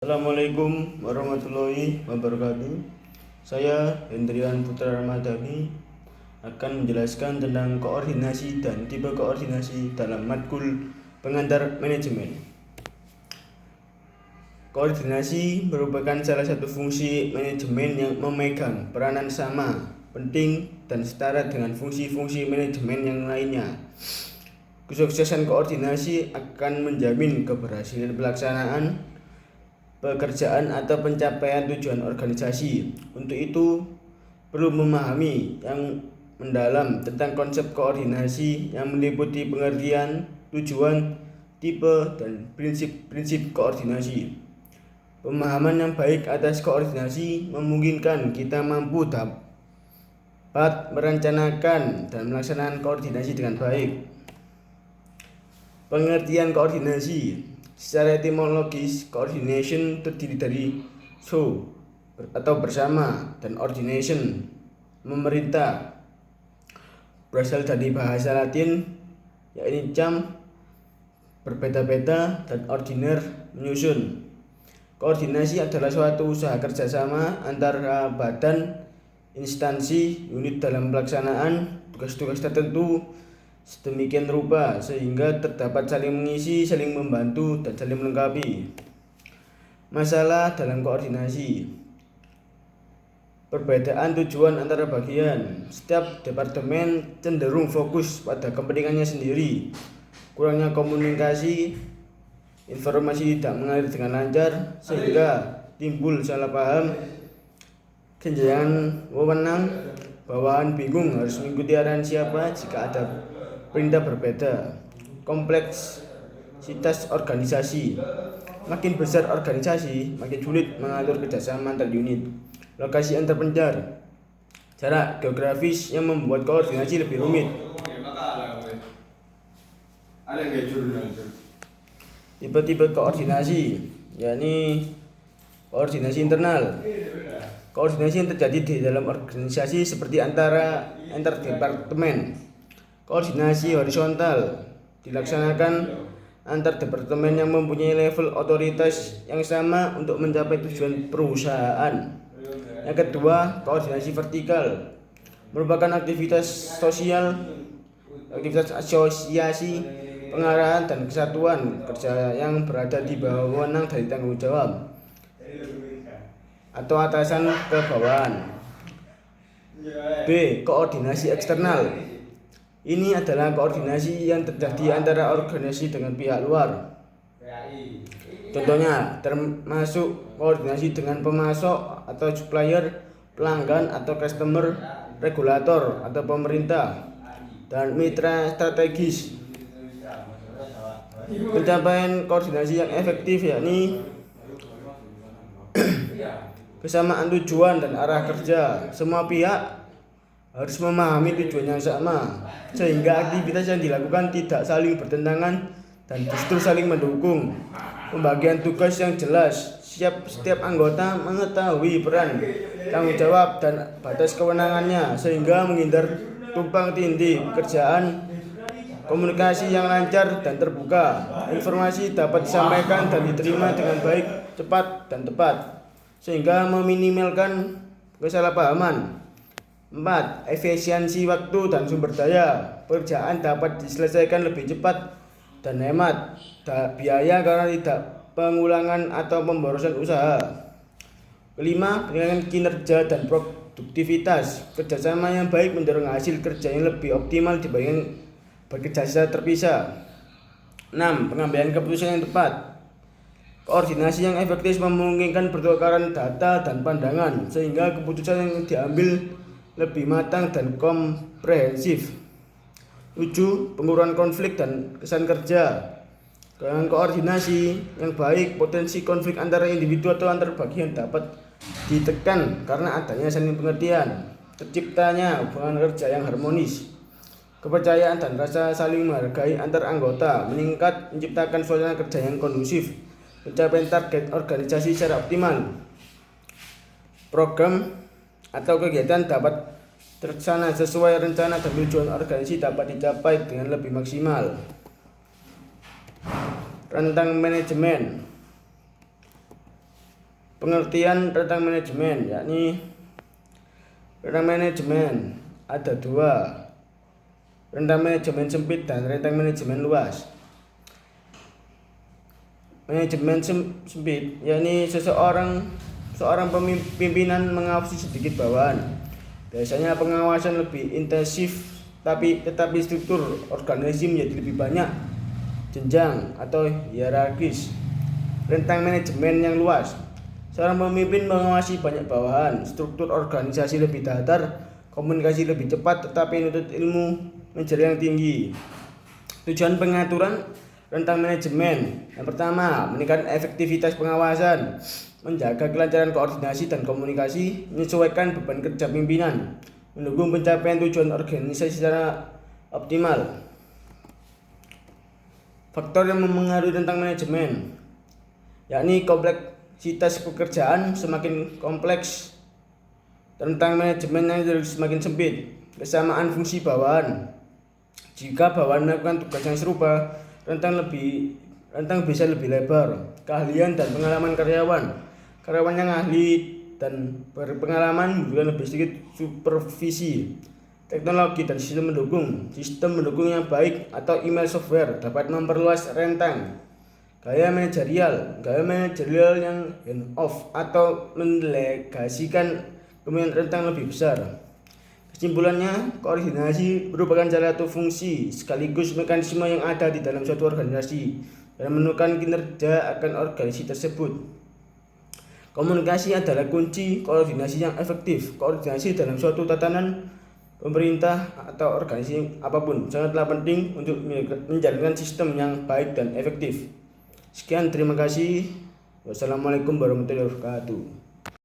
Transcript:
Assalamualaikum warahmatullahi wabarakatuh. Saya Hendrian Putra Ramadhani akan menjelaskan tentang koordinasi dan tipe koordinasi dalam matkul pengantar manajemen. Koordinasi merupakan salah satu fungsi manajemen yang memegang peranan sama, penting, dan setara dengan fungsi-fungsi manajemen yang lainnya. Kesuksesan koordinasi akan menjamin keberhasilan pelaksanaan pekerjaan atau pencapaian tujuan organisasi. Untuk itu, perlu memahami yang mendalam tentang konsep koordinasi yang meliputi pengertian, tujuan, tipe, dan prinsip-prinsip koordinasi. Pemahaman yang baik atas koordinasi memungkinkan kita mampu dapat merencanakan dan melaksanakan koordinasi dengan baik. Pengertian koordinasi secara etimologis, coordination terdiri dari atau bersama dan ordination memerintah, berasal dari bahasa Latin yakni jam, berbeda-beda, dan ordiner menyusun. Koordinasi adalah suatu usaha kerjasama antara badan, instansi, unit dalam pelaksanaan tugas-tugas tertentu sedemikian rupa sehingga terdapat saling mengisi, saling membantu, dan saling melengkapi. Masalah dalam koordinasi: perbedaan tujuan antara bagian. Setiap departemen cenderung fokus pada kepentingannya sendiri. Kurangnya komunikasi, informasi tidak mengalir dengan lancar sehingga timbul salah paham, kesenjangan wewenang, bawahan bingung harus mengikuti arahan siapa jika ada perintah berbeda. Kompleksitas organisasi: makin besar organisasi, makin sulit mengatur kerjasama antar unit. Lokasi yang terpencil, jarak geografis yang membuat koordinasi lebih rumit. Tipe-tipe koordinasi, yakni koordinasi internal. Koordinasi yang terjadi di dalam organisasi seperti antar departemen. Koordinasi horizontal dilaksanakan antar departemen yang mempunyai level otoritas yang sama untuk mencapai tujuan perusahaan. Yang kedua, koordinasi vertikal merupakan aktivitas asosiasi, pengarahan, dan kesatuan kerja yang berada di bawah wewenang dari tanggung jawab atau atasan ke bawahan. B. Koordinasi eksternal. Ini adalah koordinasi yang terjadi antara organisasi dengan pihak luar. Contohnya termasuk koordinasi dengan pemasok atau supplier, pelanggan atau customer, regulator atau pemerintah, dan mitra strategis. Pencapaian koordinasi yang efektif yakni kesamaan tujuan dan arah kerja. Semua pihak harus memahami tujuan yang sama sehingga aktivitas yang dilakukan tidak saling bertentangan dan justru saling mendukung. Pembagian tugas yang jelas, setiap anggota mengetahui peran, tanggung jawab, dan batas kewenangannya sehingga menghindar tumpang tindih pekerjaan. Komunikasi yang lancar dan terbuka, informasi dapat disampaikan dan diterima dengan baik, cepat, dan tepat sehingga meminimalkan kesalahpahaman. 4. Efisiensi waktu dan sumber daya. Pekerjaan dapat diselesaikan lebih cepat dan hemat biaya karena tidak pengulangan atau pemborosan usaha. 5. Penilaian kinerja dan produktivitas. Kerjasama yang baik mendorong hasil kerja yang lebih optimal dibanding bekerja secara terpisah. 6. Pengambilan keputusan yang tepat. Koordinasi yang efektif memungkinkan pertukaran data dan pandangan sehingga keputusan yang diambil lebih matang dan komprehensif. 7. Pengurangan konflik dan kesan kerja. Dengan koordinasi yang baik, potensi konflik antara individu atau antar bagian dapat ditekan karena adanya saling pengertian, terciptanya hubungan kerja yang harmonis. Kepercayaan dan rasa saling menghargai antar anggota meningkat, menciptakan suasana kerja yang kondusif, pencapaian target organisasi secara optimal. Program atau kegiatan dapat terlaksana sesuai rencana dan tujuan organisasi dapat dicapai dengan lebih maksimal. Rentang manajemen. Pengertian rentang manajemen, yakni rentang manajemen ada dua, rentang manajemen sempit dan rentang manajemen luas. Manajemen sempit, yakni seorang pimpinan mengawasi sedikit bawahan. Biasanya pengawasan lebih intensif, tetapi struktur organisasi menjadi lebih banyak jenjang atau hierarkis. Rentang manajemen yang luas, seorang pemimpin mengawasi banyak bawahan, struktur organisasi lebih datar, komunikasi lebih cepat, tetapi menuntut ilmu manajerial yang tinggi. Tujuan pengaturan rentang manajemen, yang pertama, meningkatkan efektivitas pengawasan, menjaga kelancaran koordinasi dan komunikasi, menyesuaikan beban kerja pimpinan, mendukung pencapaian tujuan organisasi secara optimal. Faktor yang mempengaruhi rentang manajemen, yakni kompleksitas pekerjaan semakin kompleks, rentang manajemen yang semakin sempit. Kesamaan fungsi bawahan, jika bawahan melakukan tugas yang serupa, rentang bisa lebih lebar. Keahlian dan pengalaman karyawan yang ahli dan berpengalaman membutuhkan lebih sedikit supervisi. Teknologi dan sistem mendukung yang baik atau email software dapat memperluas rentang. Gaya manajerial yang hand off atau mendelegasikan kemudian rentang lebih besar. Kesimpulannya, koordinasi merupakan salah satu fungsi sekaligus mekanisme yang ada di dalam suatu organisasi dan menentukan kinerja akan organisasi tersebut. Komunikasi adalah kunci koordinasi yang efektif. Koordinasi dalam suatu tatanan pemerintah atau organisasi apapun sangatlah penting untuk menjalankan sistem yang baik dan efektif. Sekian, terima kasih. Wassalamualaikum warahmatullahi wabarakatuh.